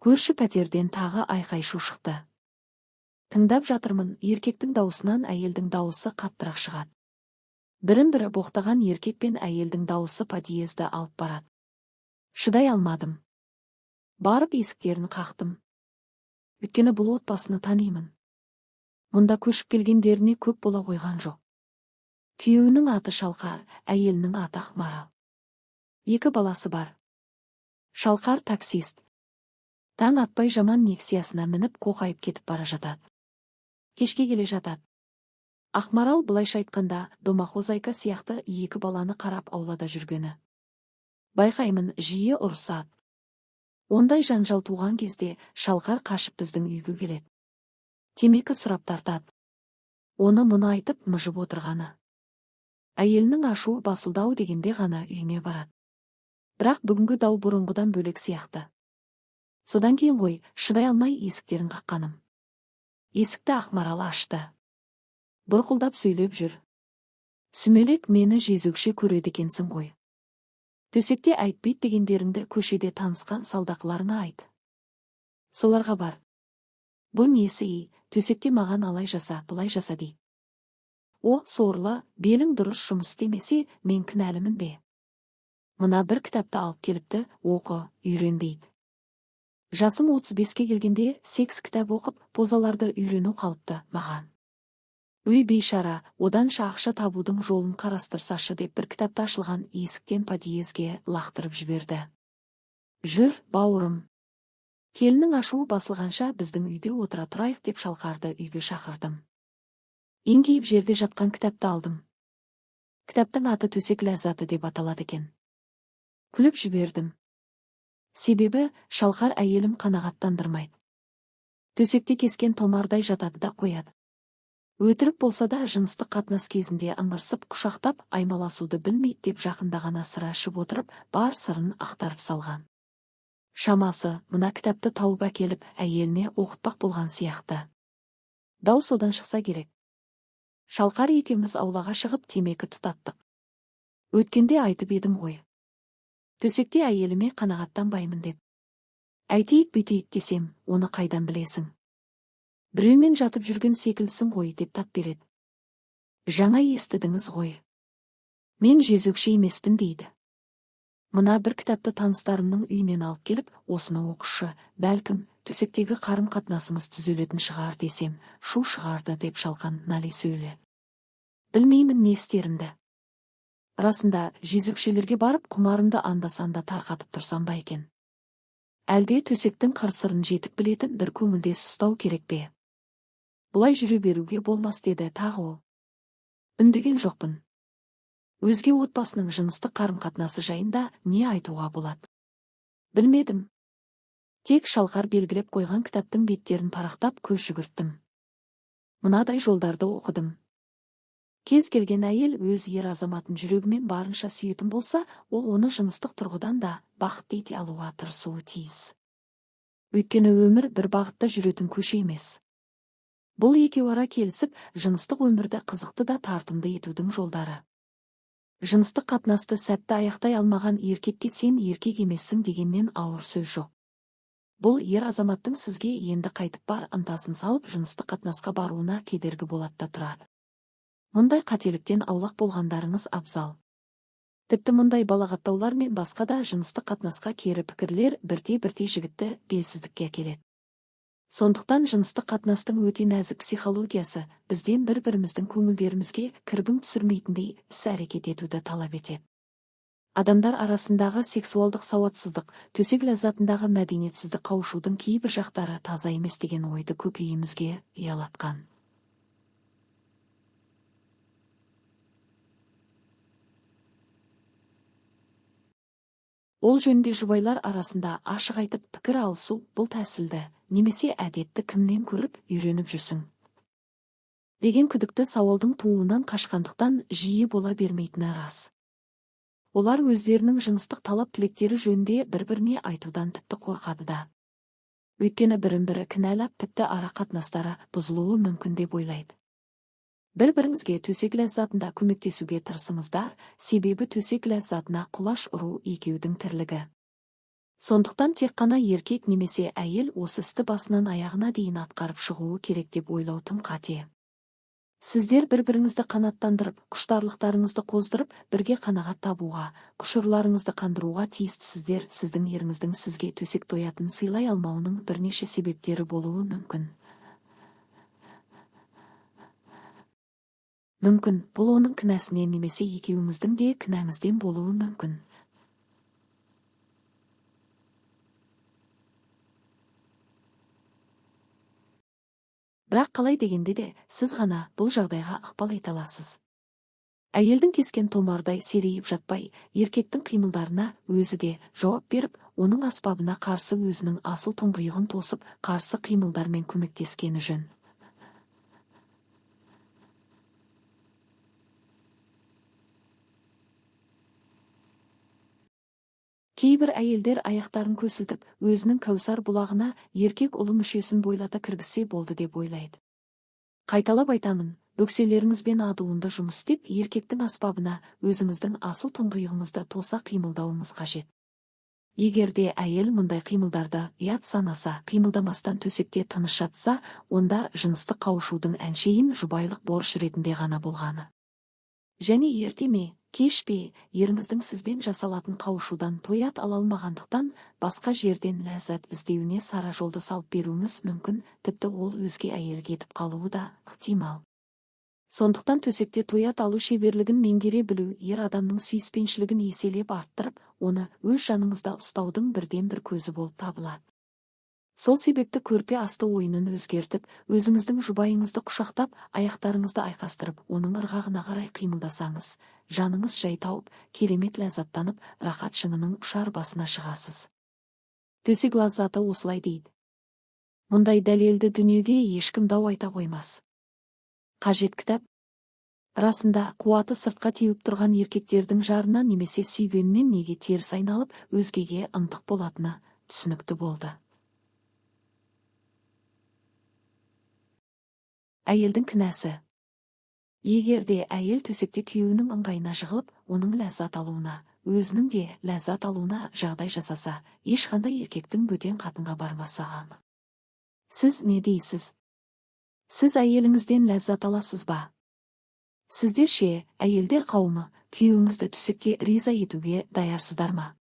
Көрші пәтерден тағы айқай-шу шықты. Тыңдап жатырмын, еркектің дауысынан әйелдің дауысы қаттырақ шығады. Бірін-бірі боқтаған еркек пен әйелдің дауысы подъезді алып барады. Шыдай алмадым. Барып есіктерін қақтым. Өйткені бұл отбасыны танимын. Мұнда көшіп келгендеріне көп бола қойған жоқ. Күйеуінің аты Шалқар, әйелінің аты Ақмарал. 2 баласы бар. Шалқар таксист. Таң атпай жаман нексиясына мініп қоқайып кетіп бара жатады. Кешке келе жатады. Ақмарал былайша айтқанда домахозайка сияқты 2 баланы қарап аулада жүргені. Байқаймын, жиі ұрысады. Ондай жанжал туған кезде Шалқар қашып біздің үйге келеді. Темекі сұрап тартады. Оны мұны айтып мыжып отырғаны. Әйелінің ашуы басылдау дегенде ғана үйіне барады. Бірақ бүгінгі дау бұрынғыдан бөлек сияқты. Содан кейін ғой, шыдай алмай есіктерін қаққаным. Есікті Ақмарал ашты. Бұрқылдап сөйлеп жүр. Сүмелек, мені жезөкше көреді екенсің ғой. Төсекте айтпейт дегендеріңді көшеде танысқан салдақыларына айт. Соларға бар. Бұл несі, төсекте маған алай жаса, бұлай жаса дейді. О, сорлы, белің дұрыс жұмыс істемесе, мен кінәлімін бе? Мына бір кітапты алып келіпті, оқы, үйрен дейді. Жасым 35-ке келгенде секс кітап оқып, позаларды үйрену қалыпты маған. Үй бейшара, оданша ақша табудың жолын қарастырсашы деп бір кітапта ашылған есіктен подъезге лақтырып жіберді. Жүр, бауырым. Келінің ашуы басылғанша біздің үйде отыра тұрайық деп Шалқарды үйге шақырдым. Еңкейіп жерде жатқан кітапты алдым. Кітаптың аты Төсек ләззаты деп аталады екен. Күліп жібердім. Себебі Шалқар әйелім қанағаттандырмайды. Төсекте кескен томардай жатады да қояды. Өтірік болса да жыныстық қатынас кезінде ыңырсып құшақтап аймаласуды білмейді деп жақындағана сыра ішіп отырып, бар сырын ақтарып салған. Шамасы, мына кітапты тауып әкеліп әйеліне оқытпақ болған сияқты. Дау содан шықса керек. Шалқар екеуміз аулаға шығып темекі тұтаттық. Өткенде айтып едім ғой. Төсекте әйеліме қанағаттанбаймын деп. Әйтейік бүйтейік десем, оны қайдан білесің? Біреумен жатып жүрген секілсің ғой деп тап береді. Жаңа естідіңіз ғой. Мен жезөкше емеспін дейді. Мына бір кітапты таныстарымның үйінен алып келіп, осыны оқышы, бәлкім, төсектегі қарым қатынасымыз түзелетін шығар десем, шу шығарды деп Шалқан нали сөйледі. Білмеймін не істерімді. Расында, жезөкшелерге барып құмарымды анда-санда тарқатып тұрсам ба екен. Әлде төсектің қыр-сырын жетік білетін бір көңілдес ұстау керек пе? Бұлай жүре беруге болмас деді тағы ол. Үндеген жоқпын. Өзге отбасының жыныстық қарым-қатынасы жайында не айтуға болады? Білмедім. Тек Шалқар белгілеп қойған кітаптың беттерін парақтап көз жүгірттім. Мынадай жолдарды оқыдым. Кез келген әйел өз ер азаматын жүрегімен барынша сүйетін болса, ол оны жыныстық тұрғыдан да бақытты ете алуға тырысуы тиіс. Өйткені өмір бір бағытта жүретін көше емес. Бұл екеуара келісіп, жыныстық өмірді қызықты да тартымды етудің жолдары. Жыныстық қатынасты сәтті аяқтай алмаған еркекке сен еркек емессің дегеннен ауыр сөз жоқ. Бұл ер азаматтың сізге енді қайтып бар ынтасын салып жыныстық қатынасқа баруына кедергі болады да тұрады. Мұндай қателіктен аулақ болғандарыңыз абзал. Тіпті мұндай балағаттаулар мен басқа да жыныстық қатынасқа кері пікірлер бірте-бірте жігітті белсіздікке әкеледі. Сондықтан жыныстық қатынастың өте нәзік психологиясы бізден бір-біріміздің көңілдерімізге кірбің түсірмейтіндей іс-әрекет етуді талап етеді. Адамдар арасындағы сексуалдық сауатсыздық, төсек ләззатындағы мәдениетсіздік қауышудың кейбір жақтары таза емес деген ойды көкейімізге ұялатқан. Ол жөнде жұбайлар арасында ашық айтып пікір алысу бұл тәсілді, немесе әдетті кімнен көріп үйреніп жүрсің? Деген күдікті сауалдың тууынан қашқандықтан жиі бола бермейтіні рас. Олар өздерінің жыныстық талап тілектері жөнінде бір-біріне айтудан тіпті қорқады да. Өйткені бірін-бірі кінәлап тіпті ара қатынастары бұзылуы мүмкін деп ойлайды. Бір-біріңізге төсек ләззатында көмектесуге тырысыңыздар, себебі төсек ләззатына құлаш ұру екеудің тірлігі. Сондықтан тек қана еркек немесе әйел осы істі басынан аяғына дейін атқарып шығуы керек деп ойлау тым қате. Сіздер бір-біріңізді қанаттандырып, құштарлықтарыңызды қоздырып, бірге қанағат табуға, құшырларыңызды қандыруға тиістісіздер. Сіздің еріңіздің сізге төсек тоятын сыйлай алмауының бірнеше себептері болуы мүмкін. Бұл оның кінәсінен немесе екеуіңіздің де кінәңізден болуы мүмкін. Бірақ қалай дегенде де, сіз ғана бұл жағдайға ықпал ете аласыз. Әйелдің кескен томардай серейіп жатпай, еркектің қимылдарына өзі де жауап беріп, оның аспабына қарсы өзінің асыл тұңғиығын тосып, қарсы қимылдармен көмектескені жөн. Кейбір әйелдер аяқтарын көсілтіп, өзінің кәусар бұлағына еркек ұлы мүшесін бойлата кіргізсе болды деп ойлайды. Қайталап айтамын, бөкселеріңізбен адуынды жұмыс істеп, еркектің аспабына өзіңіздің асыл тұңғиығыңызды тоса қимылдауыңыз қажет. Егер де әйел мұндай қимылдарды ұят санаса, қимылдамастан төсекте тыныш жатса, онда жыныстық қауышудың әншейін жұбайлық борыш ретінде ғана болғаны. Және ерте ме, кеш пе, еріңіздің сізбен жасалатын қауышудан тоят ала алмағандықтан, басқа жерден ләззат іздеуіне сара жолды салып беруіңіз мүмкін, тіпті ол өзге әйелге кетіп қалуы да ықтимал. Сондықтан төсекте тоят алу шеберлігін меңгере білу ер адамның сүйіспеншілігін еселеп арттырып, оны өз жаныңызда ұстаудың бірден бір көзі болып табылады. Сол себепті көрпе асты ойынын өзгертіп, өзіңіздің жұбайыңызды құшақтап, аяқтарыңызды айқастырып, оның ырғағына қарай қимылдасаңыз, жаныңыз жай тауып, керемет ләззаттанып, рахат шыңының ұшар басына шығасыз. Төсек ләззаты осылай дейді. Мұндай дәлелді дүниеге ешкім дау айта қоймас. Қажет кітап. Расында, қуаты сыртқа теуіп тұрған еркектердің жарынан немесе сүйгенінен неге теріс айналып, өзгеге ынтық болатыны түсінікті болды. Әйелдің кінәсі. Егер де әйел төсекте күйеуінің ыңғайына жығылып, оның ләззат алуына, өзінің де ләззат алуына жағдай жасаса, ешқандай еркектің бөтен қатынға бармасы анық. Сіз не дейсіз? Сіз әйеліңізден ләззат аласыз ба? Сіздер ше, әйелдер қауымы, күйеуіңізді төсекте риза етуге даярсыздар ма?